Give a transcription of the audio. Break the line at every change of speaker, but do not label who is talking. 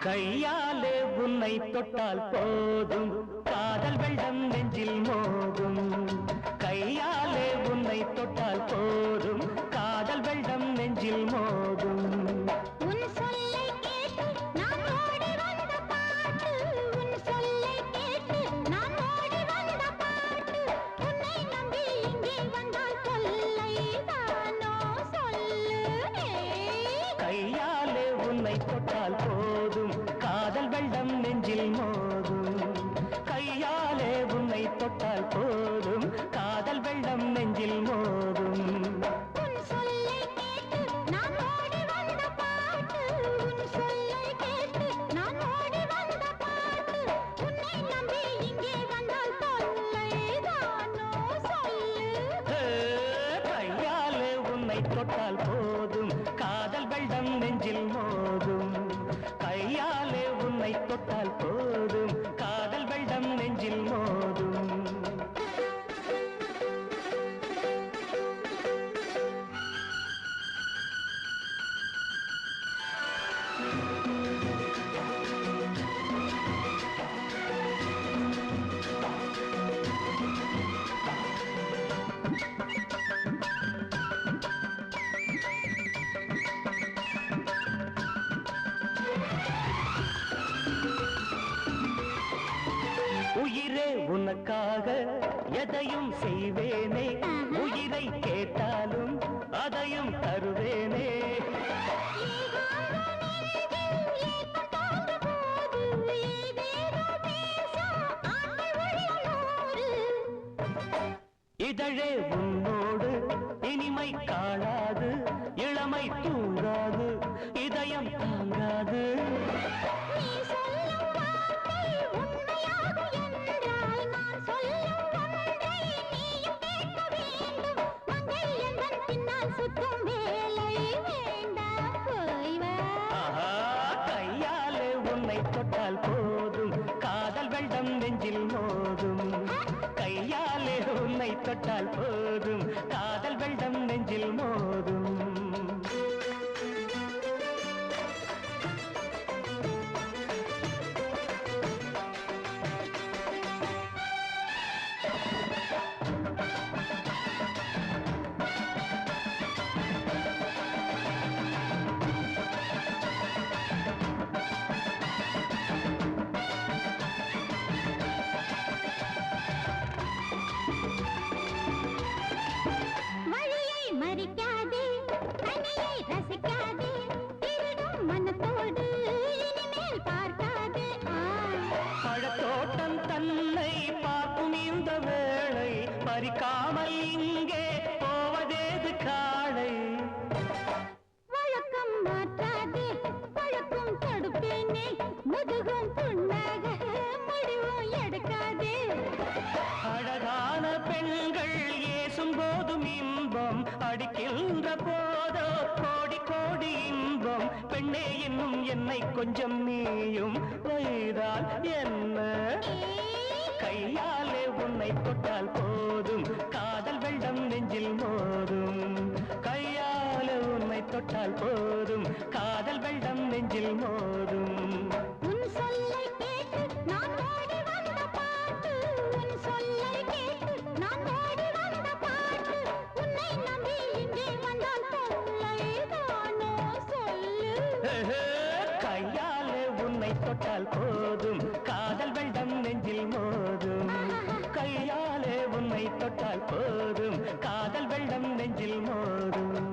கையாலே உன்னை தொட்டால் போதும் காதல் வெள்ளம் நெஞ்சில் மோதும். கையாலே உன்னை தொட்டால் போதும் காதல் வெள்ளம் நெஞ்சில் மோதும். கையாலே உன்னை தொட்டால் போதும் காதல் வெள்ளம் நெஞ்சில் மோதும். கையாலே உன்னை தொட்டால் போதும் காதல் வெள்ளம் நெஞ்சில் மோதும். கையாலே உன்னை தொட்டால் போதும் காதல் வெள்ளம் நெஞ்சில் மோதும். கையாலே உன்னை தொட்டால் போதும் காதல் வெள்ளம் நெஞ்சில் மோதும். உயிரே உனக்காக எதையும் செய்வேனே, உயிரை கேட்டாலும் அதையும் தருவேனே. இதழே உன்னோடு இனிமை காணாது, இளமை தூங்காது, இதயம் தாங்காது. கையாலே உன்னை தொட்டால் போதும் காதல் வெள்ளம் நெஞ்சில் மோதும். கையாலே உன்னை தொட்டால் போதும் காதல் வெள்ளம் நெஞ்சில் மோதும். பழத்தோட்டம் தன்னை பார்க்கும் இந்த வேளை பறிக்காமல் இங்கே போவதேது காளை.
வழக்கம் மாற்றாதே பழக்கம் தடுப்பேனே, முதுகும் புண்ணாக முடிவும் எடுக்காதே.
அழகான பெண்கள் ஏசும் போதும் இன்பம், அடிக்கின்ற போதோ கோடி கோடி இன்பம். பெண்ணே இன்னும் என்னை கொஞ்சம் நீயும் வைதால் என்ன? கையாலே உன்னை தொட்டால் போதும் காதல் வெள்ளம் நெஞ்சில் மோதும். கையாலே உன்னை தொட்டால் போதும் காதல் வெள்ளம் நெஞ்சில் மோதும்.
உன் சொல்லை கேட்டு நான் ஓடி வந்த பாட்டு, உன் சொல்லை கேட்டு நான் ஓடி வந்த பாட்டு. உன்னை நம்பி இங்கே வந்தால் தொல்லைதானோ சொல்லு.
கையாலே உன்னை தொட்டால் போதும் காதல் வெள்ளம் நெஞ்சில் மோதும். கையாலே உன்னை தொட்டால் போதும் காதல் வெள்ளம் நெஞ்சில் மோதும்.